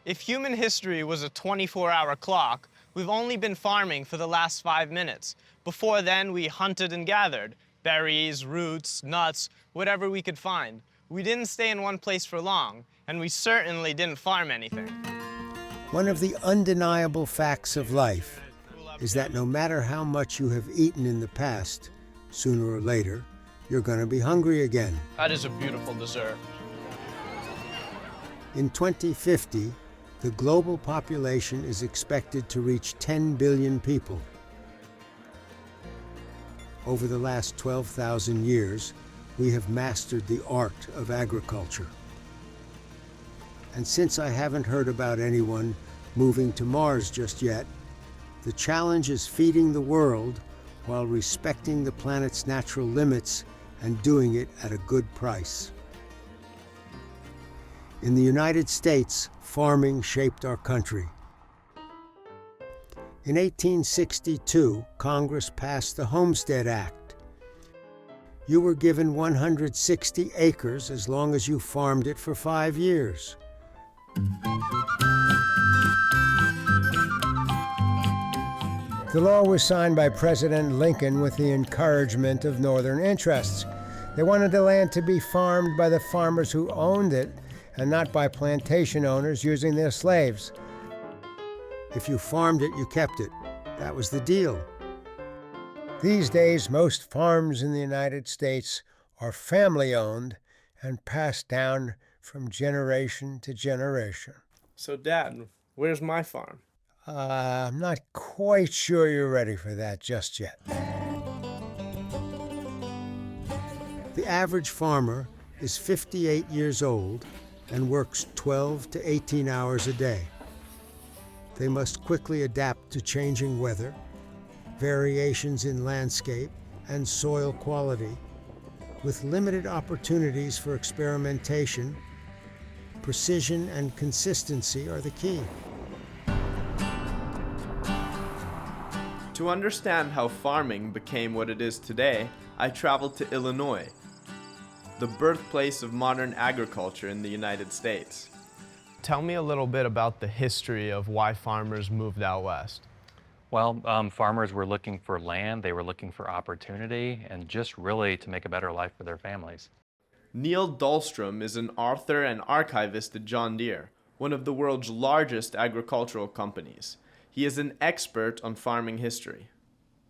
If human history was a 24-hour clock, we've only been farming for the last 5 minutes. Before then, we hunted and gathered berries, roots, nuts, whatever we could find. We didn't stay in one place for long, and we certainly didn't farm anything. One of the undeniable facts of life is that no matter how much you have eaten in the past, sooner or later, you're going to be hungry again. That is a beautiful dessert. In 2050, the global population is expected to reach 10 billion people. Over the last 12,000 years, we have mastered the art of agriculture. And since I haven't heard about anyone moving to Mars just yet, the challenge is feeding the world while respecting the planet's natural limits and doing it at a good price. In the United States, farming shaped our country. In 1862, Congress passed the Homestead Act. You were given 160 acres as long as you farmed it for 5 years. The law was signed by President Lincoln with the encouragement of Northern interests. They wanted the land to be farmed by the farmers who owned it and not by plantation owners using their slaves. If you farmed it, you kept it. That was the deal. These days, most farms in the United States are family-owned and passed down from generation to generation. So, Dad, where's my farm? I'm not quite sure you're ready for that just yet. The average farmer is 58 years old and works 12 to 18 hours a day. They must quickly adapt to changing weather, variations in landscape, and soil quality. With limited opportunities for experimentation, precision and consistency are the key. To understand how farming became what it is today, I traveled to Illinois, the birthplace of modern agriculture in the United States. Tell me a little bit about the history of why farmers moved out west. Well, farmers were looking for land, they were looking for opportunity, and just really to make a better life for their families. Neil Dahlstrom is an author and archivist at John Deere, one of the world's largest agricultural companies. He is an expert on farming history.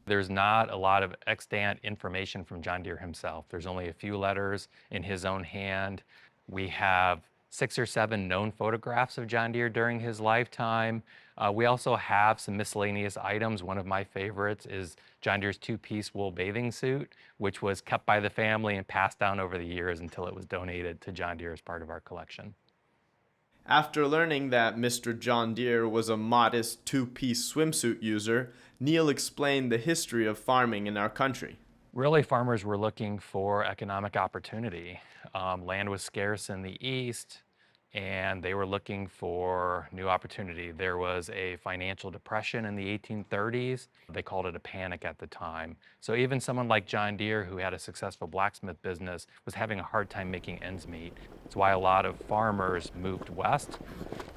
There's not a lot of extant information from John Deere himself. There's only a few letters in his own hand. We have 6 or 7 known photographs of John Deere during his lifetime. We also have some miscellaneous items. One of my favorites is John Deere's 2-piece wool bathing suit, which was kept by the family and passed down over the years until it was donated to John Deere as part of our collection. After learning that Mr. John Deere was a modest 2-piece swimsuit user, Neil explained the history of farming in our country. Really, farmers were looking for economic opportunity. Land was scarce in the East, and they were looking for new opportunity. There was a financial depression in the 1830s. They called it a panic at the time. So even someone like John Deere, who had a successful blacksmith business, was having a hard time making ends meet. That's why a lot of farmers moved west.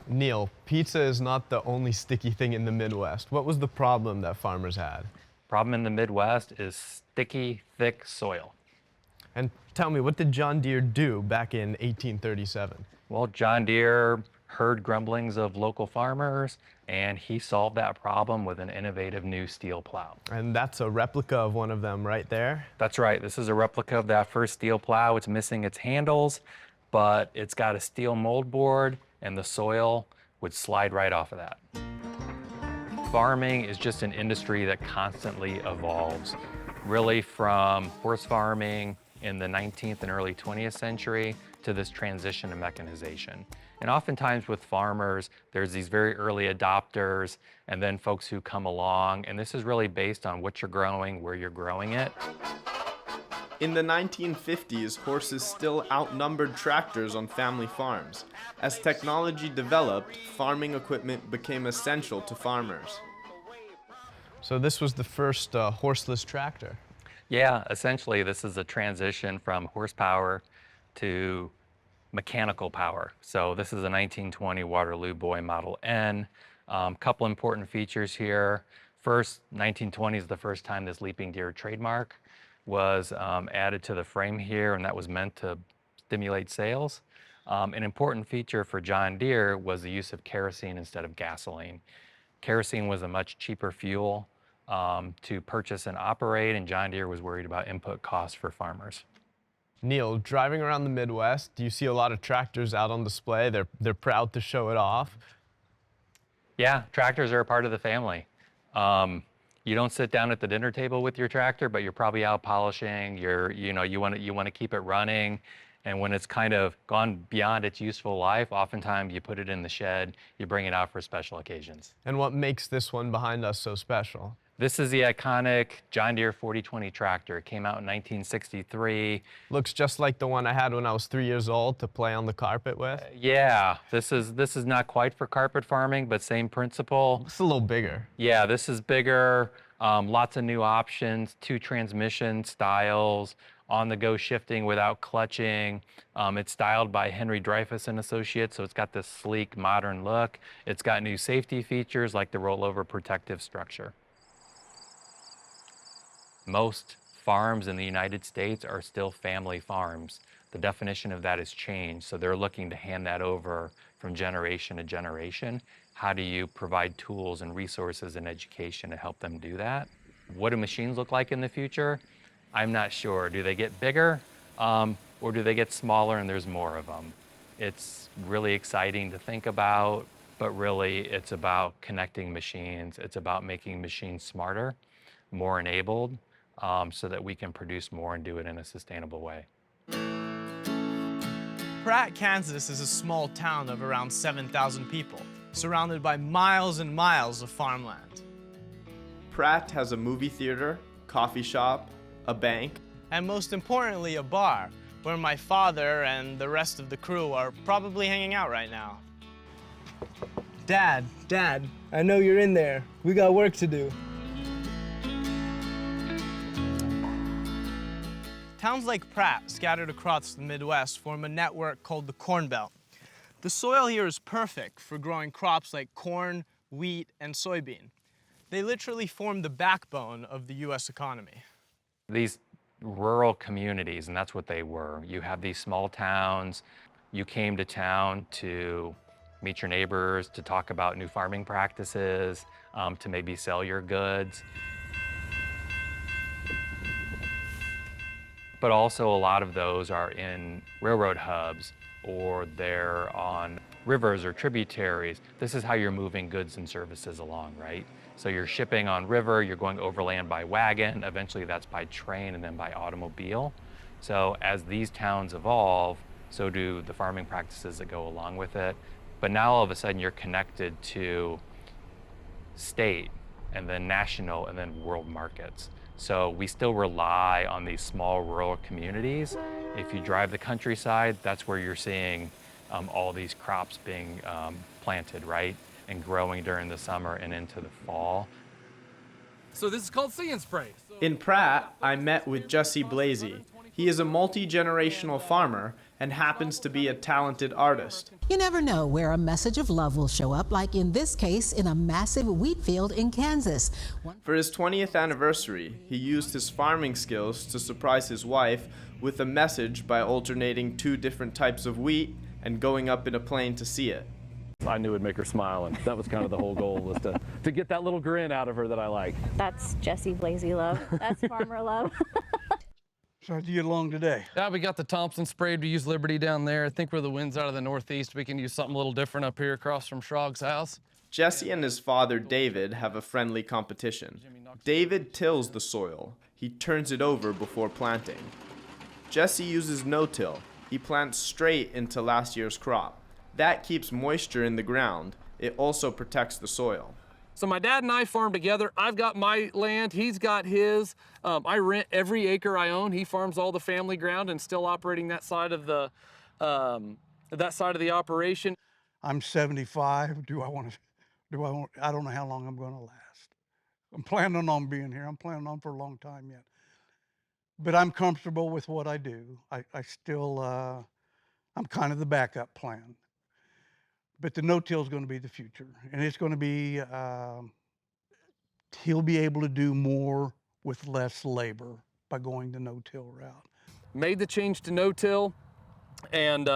Neil, pizza is not the only sticky thing in the Midwest. What was the problem that farmers had? Problem in the Midwest is sticky, thick soil. And tell me, what did John Deere do back in 1837? Well, John Deere heard grumblings of local farmers, and he solved that problem with an innovative new steel plow. And that's a replica of one of them right there? That's right. This is a replica of that first steel plow. It's missing its handles, but it's got a steel mold board, and the soil would slide right off of that. Farming is just an industry that constantly evolves, really from horse farming in the 19th and early 20th century to this transition to mechanization. And oftentimes with farmers, there's these very early adopters and then folks who come along, and this is really based on what you're growing, where you're growing it. In the 1950s, horses still outnumbered tractors on family farms. As technology developed, farming equipment became essential to farmers. So this was the first horseless tractor? Yeah, essentially this is a transition from horsepower to mechanical power. So this is a 1920 Waterloo Boy Model N. Couple important features here. First, 1920 is the first time this leaping deer trademark was added to the frame here, and that was meant to stimulate sales. An important feature for John Deere was the use of kerosene instead of gasoline. Kerosene was a much cheaper fuel to purchase and operate, and John Deere was worried about input costs for farmers. Neil, driving around the Midwest, do you see a lot of tractors out on display? They're proud to show it off. Yeah, tractors are a part of the family. You don't sit down at the dinner table with your tractor, but you're probably out polishing. You want to keep it running, and when it's kind of gone beyond its useful life, oftentimes you put it in the shed. You bring it out for special occasions. And what makes this one behind us so special? This is the iconic John Deere 4020 tractor. It came out in 1963. Looks just like the one I had when I was 3 years old to play on the carpet with. Yeah, this is not quite for carpet farming, but same principle. It's a little bigger. Yeah, this is bigger, lots of new options, 2 transmission styles, on-the-go shifting without clutching. It's styled by Henry Dreyfuss and Associates, so it's got this sleek, modern look. It's got new safety features like the rollover protective structure. Most farms in the United States are still family farms. The definition of that has changed, so they're looking to hand that over from generation to generation. How do you provide tools and resources and education to help them do that? What do machines look like in the future? I'm not sure. Do they get bigger or do they get smaller and there's more of them? It's really exciting to think about, but really it's about connecting machines. It's about making machines smarter, more enabled, so that we can produce more and do it in a sustainable way. Pratt, Kansas is a small town of around 7,000 people, surrounded by miles and miles of farmland. Pratt has a movie theater, coffee shop, a bank, And most importantly, a bar, where my father and the rest of the crew are probably hanging out right now. Dad, I know you're in there. We got work to do. Towns like Pratt, scattered across the Midwest, form a network called the Corn Belt. The soil here is perfect for growing crops like corn, wheat, and soybean. They literally form the backbone of the U.S. economy. These rural communities, and that's what they were. You have these small towns. You came to town to meet your neighbors, to talk about new farming practices, to maybe sell your goods. But also a lot of those are in railroad hubs, or they're on rivers or tributaries. This is how you're moving goods and services along, right? So you're shipping on river, you're going overland by wagon, eventually that's by train and then by automobile. So as these towns evolve, so do the farming practices that go along with it. But now all of a sudden you're connected to state and then national and then world markets. So we still rely on these small rural communities. If you drive the countryside, that's where you're seeing all these crops being planted, right? And growing during the summer and into the fall. So this is called See and Spray. In Pratt, I met with Jesse Blasey. He is a multi-generational farmer and happens to be a talented artist. You never know where a message of love will show up, like in this case in a massive wheat field in Kansas. For his 20th anniversary, he used his farming skills to surprise his wife with a message by alternating 2 different types of wheat and going up in a plane to see it. I knew it'd make her smile, and that was kind of the whole goal, was to get that little grin out of her that I like. That's Jesse Blasey love. That's farmer love. So how'd you get along today? Yeah, we got the Thompson sprayed. We use Liberty down there. I think where the wind's out of the northeast, we can use something a little different up here across from Schrog's house. Jesse and his father, David, have a friendly competition. David tills the soil. He turns it over before planting. Jesse uses no-till. He plants straight into last year's crop. That keeps moisture in the ground. It also protects the soil. So my dad and I farm together. I've got my land, he's got his. I rent every acre I own. He farms all the family ground and still operating that side of the operation. I'm 75. I don't know how long I'm going to last. I'm planning on being here. I'm planning on for a long time yet. But I'm comfortable with what I do. I still I'm kind of the backup plan. But the no-till is going to be the future, and it's going to be, he'll be able to do more with less labor by going the no-till route. Made the change to no-till, and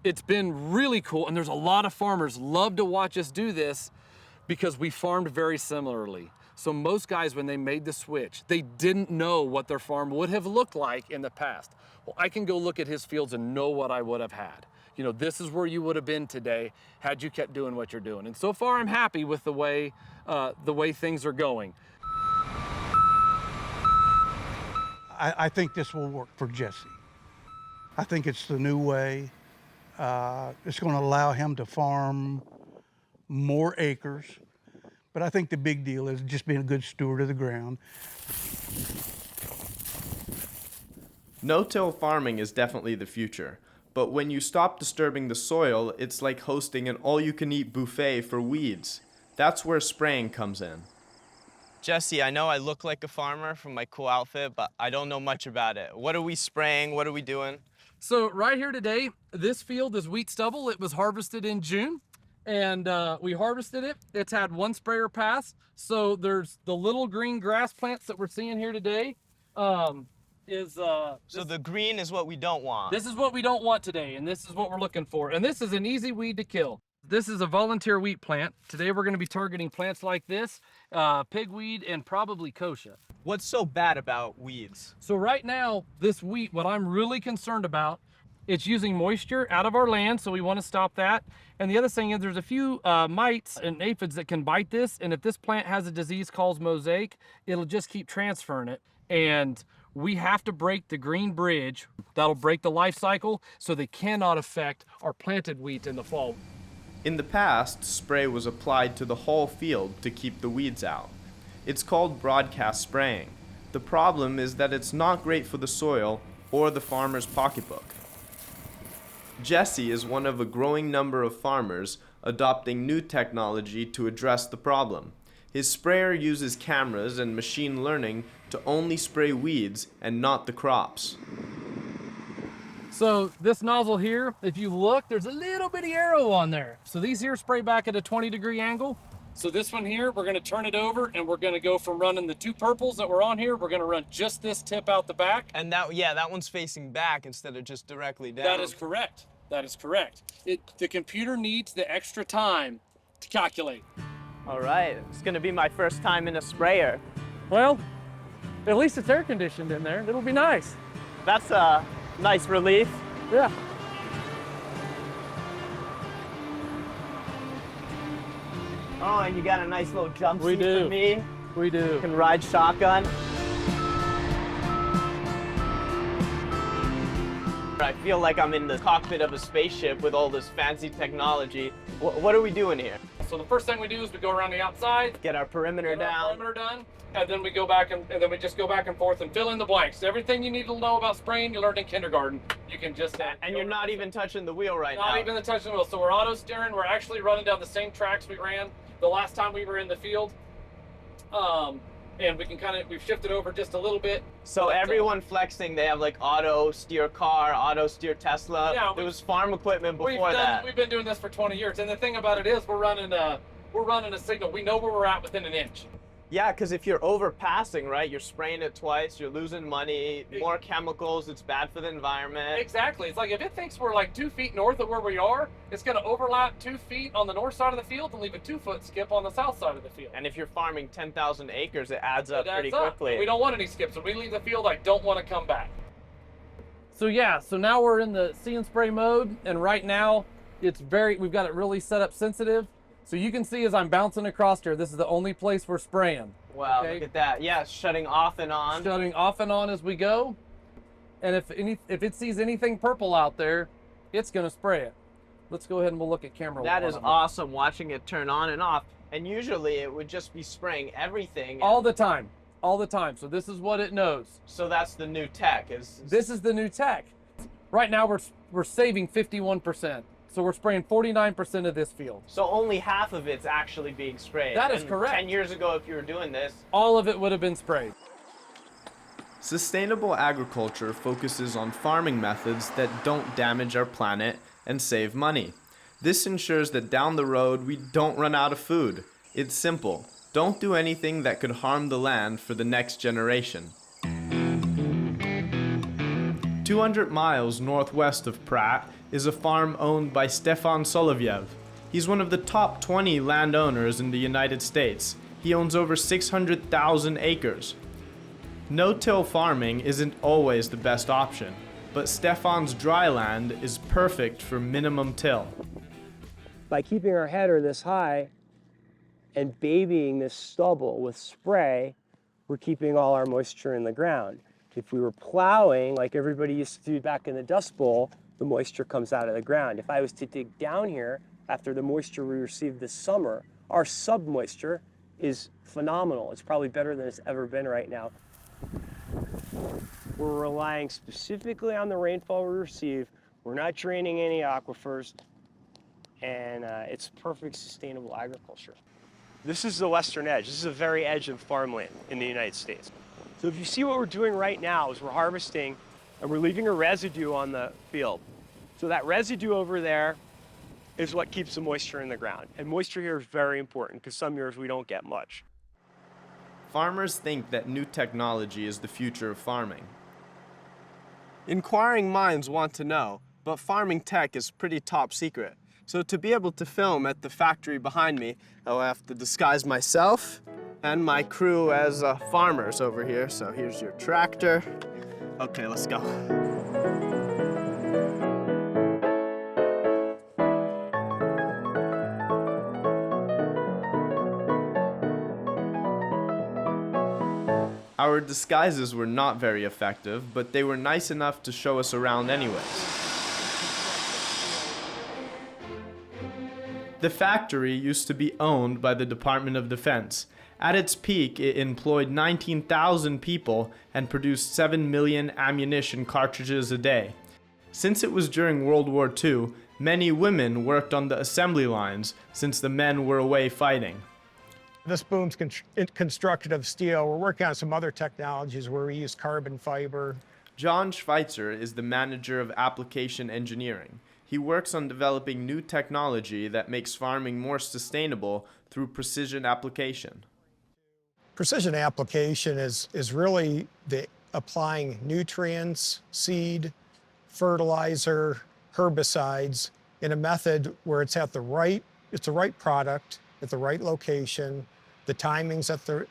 it's been really cool. And there's a lot of farmers love to watch us do this because we farmed very similarly. So most guys, when they made the switch, they didn't know what their farm would have looked like in the past. Well, I can go look at his fields and know what I would have had. You know, this is where you would have been today had you kept doing what you're doing. And so far, I'm happy with the way things are going. I think this will work for Jesse. I think it's the new way. It's going to allow him to farm more acres. But I think the big deal is just being a good steward of the ground. No-till farming is definitely the future. But when you stop disturbing the soil, it's like hosting an all-you-can-eat buffet for weeds. That's where spraying comes in. Jesse, I know I look like a farmer from my cool outfit, but I don't know much about it. What are we spraying? What are we doing? So right here today, this field is wheat stubble. It was harvested in June, and we harvested it. It's had one sprayer pass. So there's the little green grass plants that we're seeing here today. So the green is what we don't want. This is what we don't want today, and this is what we're looking for. And this is an easy weed to kill. This is a volunteer wheat plant. Today we're going to be targeting plants like this, pigweed, and probably kochia. What's so bad about weeds? So right now, this wheat, what I'm really concerned about, it's using moisture out of our land, so we want to stop that. And the other thing is there's a few mites and aphids that can bite this, and if this plant has a disease called mosaic, it'll just keep transferring it. And we have to break the green bridge. That'll break the life cycle, so they cannot affect our planted wheat in the fall. In the past, spray was applied to the whole field to keep the weeds out. It's called broadcast spraying. The problem is that it's not great for the soil or the farmer's pocketbook. Jesse is one of a growing number of farmers adopting new technology to address the problem. His sprayer uses cameras and machine learning to only spray weeds and not the crops. So this nozzle here, if you look, there's a little bitty arrow on there. So these here spray back at a 20-degree angle. So this one here, we're gonna turn it over and we're gonna go from running the two purples that were on here, we're gonna run just this tip out the back. And that one's facing back instead of just directly down. That is correct. That is correct. The computer needs the extra time to calculate. All right, it's gonna be my first time in a sprayer. Well, at least it's air conditioned in there. It'll be nice. That's a nice relief. Yeah. Oh, and you got a nice little jump We seat do. for me. We do. You can ride shotgun. I feel like I'm in the cockpit of a spaceship with all this fancy technology. What are we doing here? So the first thing we do is we go around the outside, Get our perimeter get our down. perimeter done, and then we go back and then we just go back and forth and fill in the blanks. Everything you need to know about spraying, you learned in kindergarten. You can just And you're not even touching the wheel right now. not even the touching the wheel. So we're auto steering. We're actually running down the same tracks we ran the last time we were in the field. And we can we've shifted over just a little bit. So But, everyone flexing, they have like auto steer car, auto steer Tesla. Yeah, there was farm equipment before that. We've been doing this for 20 years. And the thing about it is we're running a signal. We know where we're at within an inch. Yeah, because if you're overpassing, right, you're spraying it twice, you're losing money, more chemicals, it's bad for the environment. Exactly. It's like if it thinks we're like 2 feet north of where we are, it's going to overlap 2 feet on the north side of the field and leave a 2-foot skip on the south side of the field. And if you're farming 10,000 acres, it adds up pretty It adds up. quickly. We don't want any skips. When we leave the field, I don't want to come back. So yeah, so now we're in the see and spray mode, and right now we've got it really set up sensitive. So you can see as I'm bouncing across here, this is the only place we're spraying. Wow, Okay. look at that. Yeah, it's shutting off and on. Shutting off and on as we go. And if it sees anything purple out there, it's going to spray it. Let's go ahead and we'll look at camera That one is on it. awesome, watching it turn on and off. And usually it would just be spraying everything. All the time. All the time. So this is what it knows. So that's the new tech. This is the new tech. Right now we're saving 51%. So we're spraying 49% of this field. So only half of it's actually being sprayed. That is And correct. 10 years ago, if you were doing this, All of it would have been sprayed. Sustainable agriculture focuses on farming methods that don't damage our planet and save money. This ensures that down the road we don't run out of food. It's simple. Don't do anything that could harm the land for the next generation. 200 miles northwest of Pratt is a farm owned by Stefan Solovyev. He's one of the top 20 landowners in the United States. He owns over 600,000 acres. No-till farming isn't always the best option, but Stefan's dry land is perfect for minimum till. By keeping our header this high and babying this stubble with spray, we're keeping all our moisture in the ground. If we were plowing like everybody used to do back in the Dust Bowl, the moisture comes out of the ground. If I was to dig down here after the moisture we received this summer, our sub-moisture is phenomenal. It's probably better than it's ever been right now. We're relying specifically on the rainfall we receive. We're not draining any aquifers, and it's perfect sustainable agriculture. This is the western edge. This is the very edge of farmland in the United States. So if you see what we're doing right now is we're harvesting and we're leaving a residue on the field. So that residue over there is what keeps the moisture in the ground. And moisture here is very important because some years we don't get much. Farmers think that new technology is the future of farming. Inquiring minds want to know, but farming tech is pretty top secret. So to be able to film at the factory behind me, I'll have to disguise myself and my crew as farmers over here. So here's your tractor. Okay, let's go. Our disguises were not very effective, but they were nice enough to show us around anyways. The factory used to be owned by the Department of Defense. At its peak, it employed 19,000 people and produced 7 million ammunition cartridges a day. Since it was during World War II, many women worked on the assembly lines since the men were away fighting. This boom's constructed of steel. We're working on some other technologies where we use carbon fiber. John Schweitzer is the manager of application engineering. He works on developing new technology that makes farming more sustainable through precision application. Precision application is really applying nutrients, seed, fertilizer, herbicides in a method where it's the right product at the right location, the timing's at the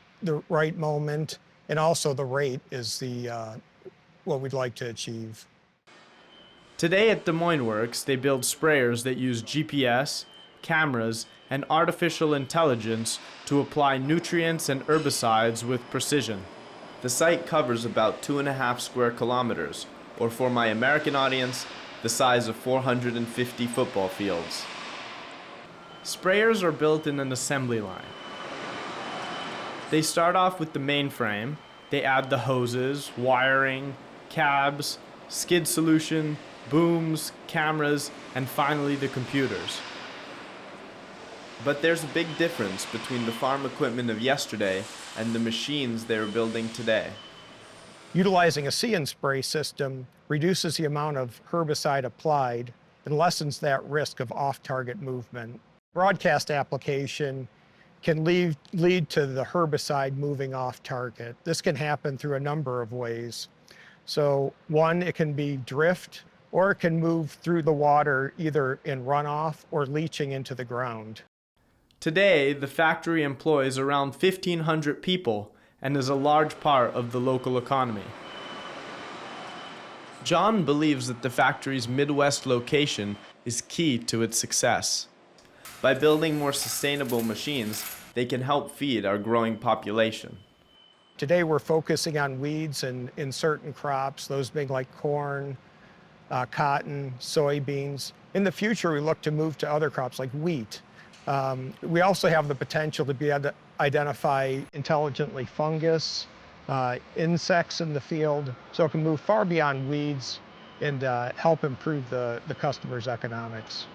right moment, and also the rate is what we'd like to achieve. Today at Des Moines Works, they build sprayers that use GPS, cameras, and artificial intelligence to apply nutrients and herbicides with precision. The site covers about 2.5 square kilometers, or for my American audience, the size of 450 football fields. Sprayers are built in an assembly line. They start off with the main frame. They add the hoses, wiring, cabs, skid solution, booms, cameras, and finally the computers. But there's a big difference between the farm equipment of yesterday and the machines they're building today. Utilizing a see and spray system reduces the amount of herbicide applied and lessens that risk of off-target movement. Broadcast application can lead to the herbicide moving off target. This can happen through a number of ways. So one, it can be drift, or it can move through the water either in runoff or leaching into the ground. Today, the factory employs around 1,500 people and is a large part of the local economy. John believes that the factory's Midwest location is key to its success. By building more sustainable machines, they can help feed our growing population. Today we're focusing on weeds in certain crops, those being like corn, cotton, soybeans. In the future, we look to move to other crops like wheat. We also have the potential to be able to identify intelligently fungus, insects in the field, so it can move far beyond weeds and help improve the customer's economics.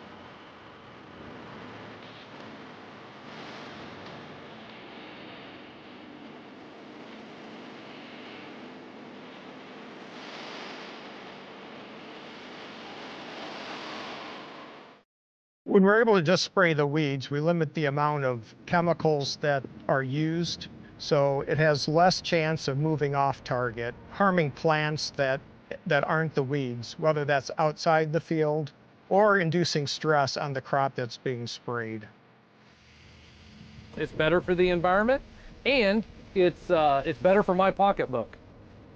When we're able to just spray the weeds, we limit the amount of chemicals that are used, so it has less chance of moving off target, harming plants that aren't the weeds, whether that's outside the field or inducing stress on the crop that's being sprayed. It's better for the environment, and it's better for my pocketbook.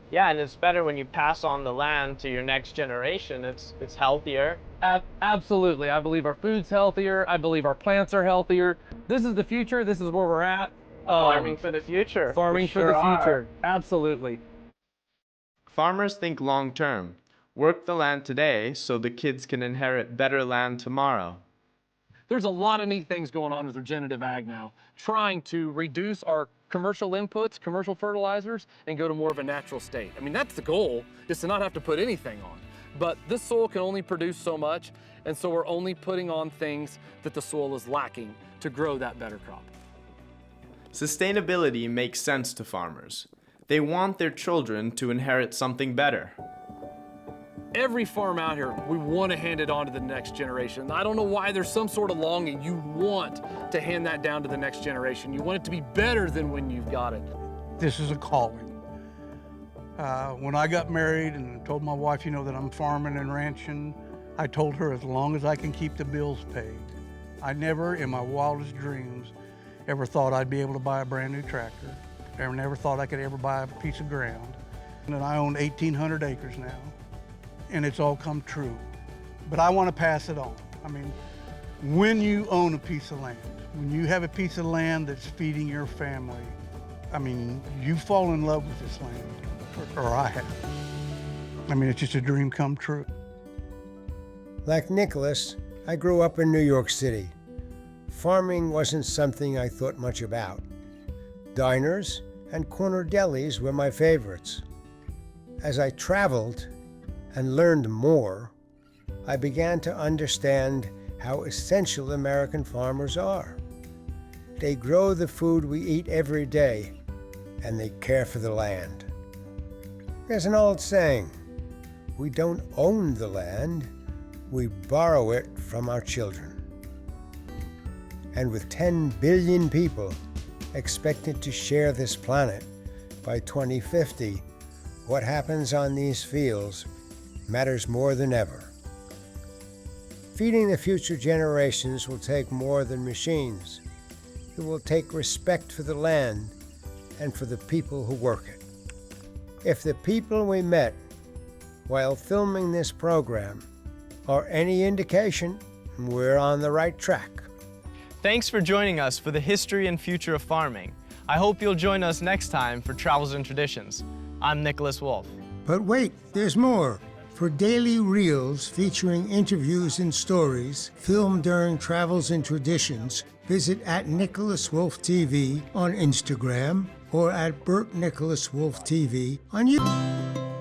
Yeah, and it's better when you pass on the land to your next generation. It's healthier. Absolutely. I believe our food's healthier. I believe our plants are healthier. This is the future. This is where we're at. Farming for the future. Farming for the future. Absolutely. Farmers think long term. Work the land today so the kids can inherit better land tomorrow. There's a lot of neat things going on with regenerative ag now, trying to reduce our commercial inputs, commercial fertilizers, and go to more of a natural state. I mean, that's the goal, is to not have to put anything on. But this soil can only produce so much, and so we're only putting on things that the soil is lacking to grow that better crop. Sustainability makes sense to farmers. They want their children to inherit something better. Every farm out here, we want to hand it on to the next generation. I don't know why there's some sort of longing. You want to hand that down to the next generation. You want it to be better than when you've got it. This is a calling. When I got married and told my wife, that I'm farming and ranching, I told her as long as I can keep the bills paid. I never, in my wildest dreams, ever thought I'd be able to buy a brand new tractor. I never thought I could ever buy a piece of ground. And I own 1,800 acres now, and it's all come true. But I want to pass it on. I mean, when you own a piece of land, when you have a piece of land that's feeding your family, I mean, you fall in love with this land, or I have. I mean, it's just a dream come true. Like Nicholas, I grew up in New York City. Farming wasn't something I thought much about. Diners and corner delis were my favorites. As I traveled and learned more, I began to understand how essential American farmers are. They grow the food we eat every day, and they care for the land. There's an old saying, we don't own the land, we borrow it from our children. And with 10 billion people expected to share this planet by 2050, what happens on these fields matters more than ever. Feeding the future generations will take more than machines. It will take respect for the land and for the people who work it. If the people we met while filming this program are any indication, we're on the right track. Thanks for joining us for the history and future of farming. I hope you'll join us next time for Travels and Traditions. I'm Nicholas Wolf. But wait, there's more. For daily reels featuring interviews and stories filmed during Travels and Traditions, visit @NicholasWolfTV on Instagram or @Burt Nicholas Wolf TV on YouTube.